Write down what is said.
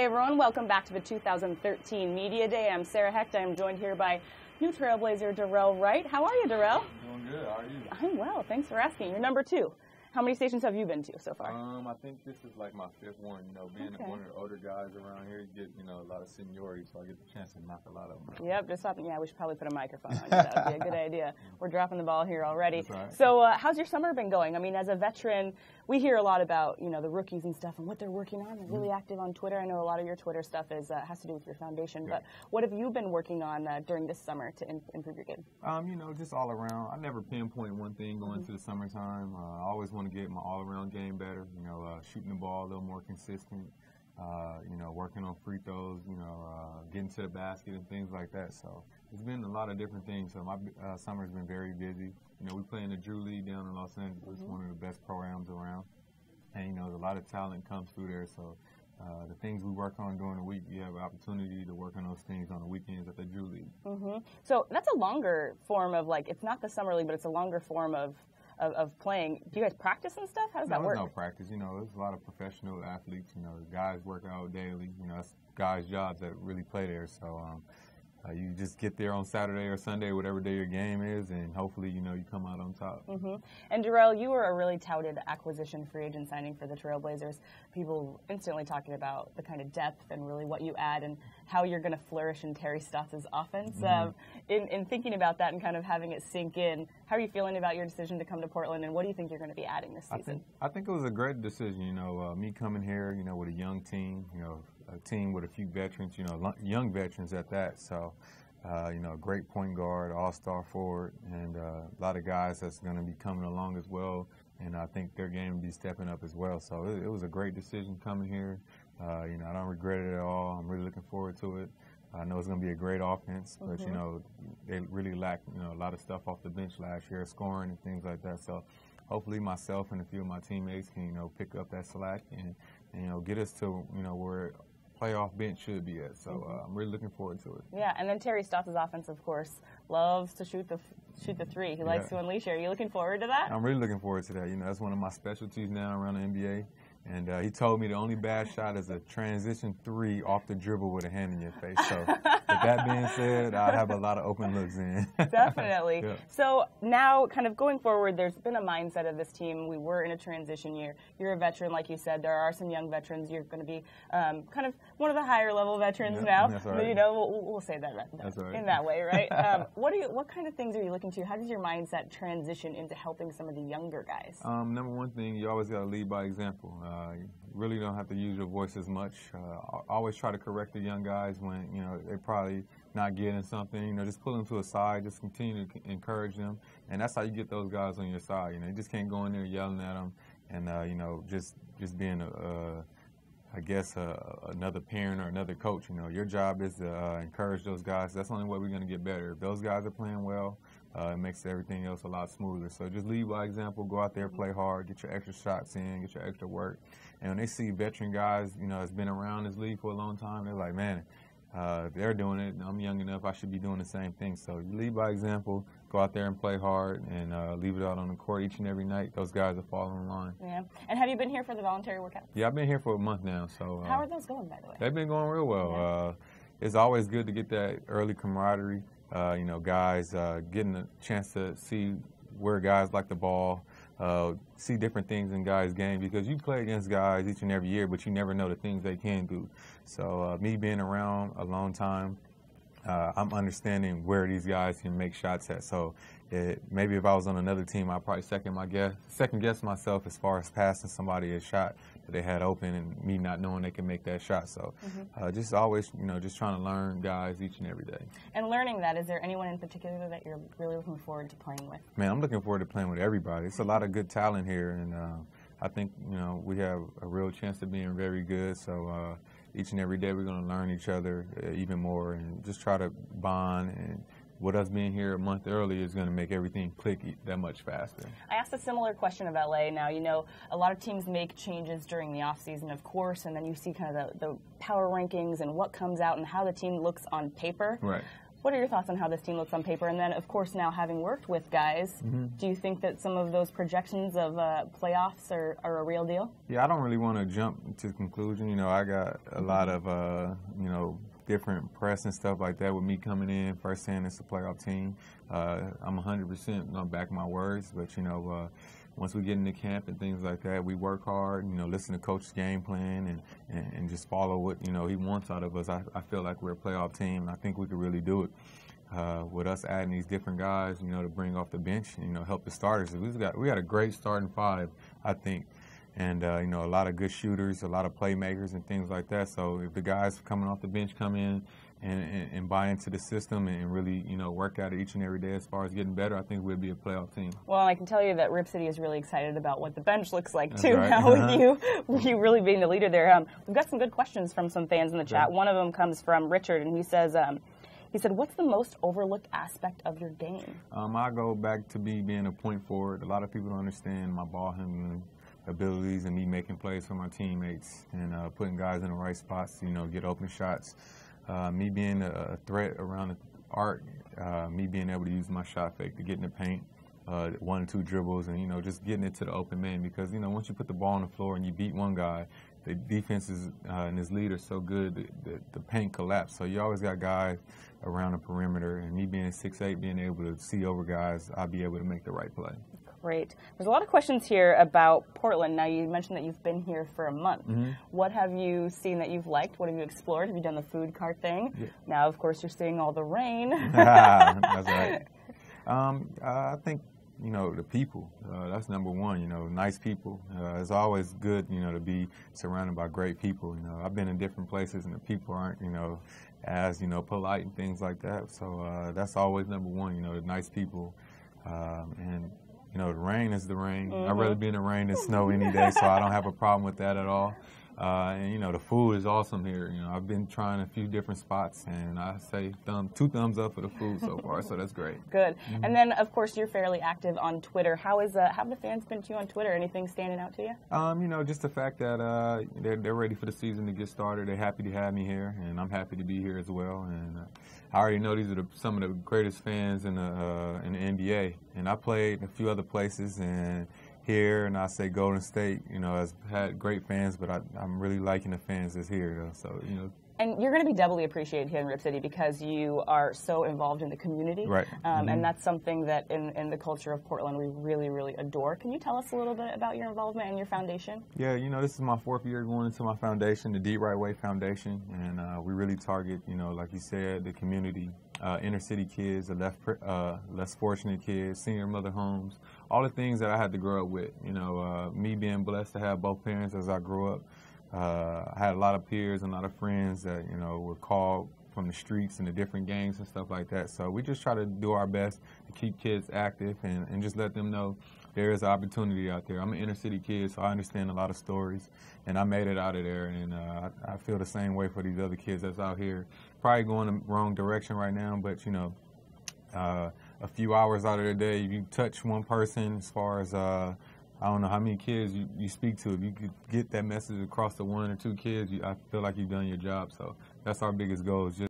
Hey everyone, welcome back to the 2013 Media Day. I'm Sarah Hecht. I'm joined here by new Trailblazer Dorell Wright. How are you, Dorell? Doing good. How are you? I'm well. Thanks for asking. You're number 2. How many stations have you been to so far? I think this is like my 5th one. You know, being one of the older guys around here, you get, a lot of seniority, so I get the chance to knock a lot of them out. Yep, just something. Yeah, we should probably put a microphone on you. That would be a good idea. We're dropping the ball here already. That's right. So how's your summer been going? I mean, as a veteran, we hear a lot about, the rookies and stuff and what they're working on. They're really active on Twitter. I know a lot of your Twitter stuff is has to do with your foundation. Yeah. But what have you been working on during this summer to improve your game? Just all around. I never pinpoint one thing going into the summertime. I always want to get my all-around game better, shooting the ball a little more consistent, working on free throws, getting to the basket and things like that. So it's been a lot of different things. So my summer's been very busy. We play in the Drew League down in Los Angeles, one of the best programs around. And, a lot of talent comes through there. So the things we work on during the week, you have an opportunity to work on those things on the weekends at the Drew League. So that's a longer form of, it's not the summer league, but it's a longer form of playing. Do you guys practice and stuff? How does that work? No practice. There's a lot of professional athletes. Guys work out daily. That's guys' jobs that really play there. So you just get there on Saturday or Sunday, whatever day your game is, and hopefully, you come out on top. And Dorell, you were a really touted acquisition free agent signing for the Trailblazers. People instantly talking about the kind of depth and really what you add and how you're going to flourish in Terry Stotts' offense. In thinking about that and kind of having it sink in, how are you feeling about your decision to come to Portland, and what do you think you're going to be adding this season? I think it was a great decision. Me coming here, with a young team, a team with a few veterans, young veterans at that. So, a great point guard, all-star forward, and a lot of guys that's going to be coming along as well. And I think their game will be stepping up as well. So it was a great decision coming here. I don't regret it at all. I'm really looking forward to it. I know it's going to be a great offense, but, they really lacked, a lot of stuff off the bench last year, scoring and things like that. So hopefully myself and a few of my teammates can, pick up that slack and get us to, where playoff bench should be at. So I'm really looking forward to it. Yeah, and then Terry Stotts' offense, of course, loves to shoot the three. He likes to unleash it. Are you looking forward to that? I'm really looking forward to that. That's one of my specialties now around the NBA. And he told me the only bad shot is a transition 3 off the dribble with a hand in your face. So with that being said, I have a lot of open looks in. Definitely. Yeah. So now kind of going forward, there's been a mindset of this team. We were in a transition year. You're a veteran, like you said. There are some young veterans. You're going to be kind of one of the higher level veterans now. That's right. We'll say that that's right. in that way, right? What kind of things are you looking to? How does your mindset transition into helping some of the younger guys? Number one thing, you always got to lead by example. You really don't have to use your voice as much. Always try to correct the young guys when, they're probably not getting something. Just pull them to a side, just continue to encourage them. And that's how you get those guys on your side. You just can't go in there yelling at them and, just being another parent or another coach. Your job is to encourage those guys. That's the only way we're going to get better. If those guys are playing well, it makes everything else a lot smoother. So just lead by example. Go out there, play hard, get your extra shots in, get your extra work. And when they see veteran guys, that's been around this league for a long time, they're like, man, they're doing it. I'm young enough. I should be doing the same thing. So you lead by example. Go out there and play hard and leave it out on the court each and every night. Those guys are falling in line. Yeah. And have you been here for the voluntary workouts? Yeah, I've been here for a month now. So how are those going, by the way? They've been going real well. Yeah. It's always good to get that early camaraderie. Guys getting a chance to see where guys like the ball, see different things in guys' game, because you play against guys each and every year, but you never know the things they can do. So me being around a long time, I'm understanding where these guys can make shots at. So maybe if I was on another team, I'd probably second guess myself as far as passing somebody a shot that they had open and me not knowing they can make that shot. So just always, just trying to learn guys each and every day. And learning that, is there anyone in particular that you're really looking forward to playing with? Man, I'm looking forward to playing with everybody. It's a lot of good talent here, and I think, we have a real chance of being very good. So each and every day we're going to learn each other even more and just try to bond. And with us being here a month early is going to make everything click that much faster. I asked a similar question of LA. Now, a lot of teams make changes during the offseason, of course, and then you see kind of the power rankings and what comes out and how the team looks on paper. Right. What are your thoughts on how this team looks on paper? And then, of course, now having worked with guys, do you think that some of those projections of playoffs are a real deal? Yeah, I don't really want to jump to conclusion. You know, I got a lot of, different press and stuff like that with me coming in first saying it's a playoff team. I'm 100% going to back my words, but, once we get into camp and things like that, we work hard, listen to Coach's game plan and just follow what, he wants out of us. I feel like we're a playoff team, and I think we could really do it. With us adding these different guys, to bring off the bench, help the starters. We got a great starting five, I think. And, a lot of good shooters, a lot of playmakers and things like that. So if the guys coming off the bench come in and buy into the system and really, work at it each and every day as far as getting better, I think we'll be a playoff team. Well, I can tell you that Rip City is really excited about what the bench looks like, That's too, right. now with you really being the leader there. We've got some good questions from some fans in the chat. One of them comes from Richard, and he says, what's the most overlooked aspect of your game? I go back to being a point forward. A lot of people don't understand my ball handling abilities and me making plays for my teammates and putting guys in the right spots, get open shots. Me being a threat around the arc, me being able to use my shot fake to get in the paint, 1 or 2 dribbles, and, just getting it to the open man. Because, once you put the ball on the floor and you beat one guy, the defense is and his lead are so good, the paint collapse. So you always got guys around the perimeter, and me being 6'8", being able to see over guys, I'll be able to make the right play. Great. There's a lot of questions here about Portland. Now, you mentioned that you've been here for a month. What have you seen that you've liked? What have you explored? Have you done the food cart thing? Yeah. Now, of course, you're seeing all the rain. That's right. I think, the people, that's number one, nice people. It's always good, to be surrounded by great people. I've been in different places and the people aren't, as, polite and things like that. So that's always number one, the nice people. And the rain is the rain. I'd rather be in the rain than snow any day, so I don't have a problem with that at all. And, the food is awesome here. I've been trying a few different spots, and I say 2 thumbs up for the food so far, so that's great. Good. And then, of course, you're fairly active on Twitter. How have the fans been to you on Twitter? Anything standing out to you? Just the fact that they're ready for the season to get started. They're happy to have me here, and I'm happy to be here as well. And I already know these are some of the greatest fans in the NBA. And I played a few other places, and here, and I say Golden State, has had great fans, but I'm really liking the fans that's here, though. So, And you're going to be doubly appreciated here in Rip City because you are so involved in the community. Right. And that's something that in the culture of Portland we really, really adore. Can you tell us a little bit about your involvement and your foundation? Yeah, this is my 4th year going into my foundation, the D. Right Way Foundation, and we really target, like you said, the community, inner city kids, the less fortunate kids, senior mother homes, all the things that I had to grow up with. Me being blessed to have both parents as I grew up. I had a lot of peers and a lot of friends that, were called from the streets and the different gangs and stuff like that. So we just try to do our best to keep kids active and just let them know there is opportunity out there. I'm an inner city kid, so I understand a lot of stories, and I made it out of there, and I feel the same way for these other kids that's out here. Probably going the wrong direction right now, but, a few hours out of the day, if you touch one person as far as I don't know how many kids you speak to. If you could get that message across to 1 or 2 kids, I feel like you've done your job. So that's our biggest goal, is just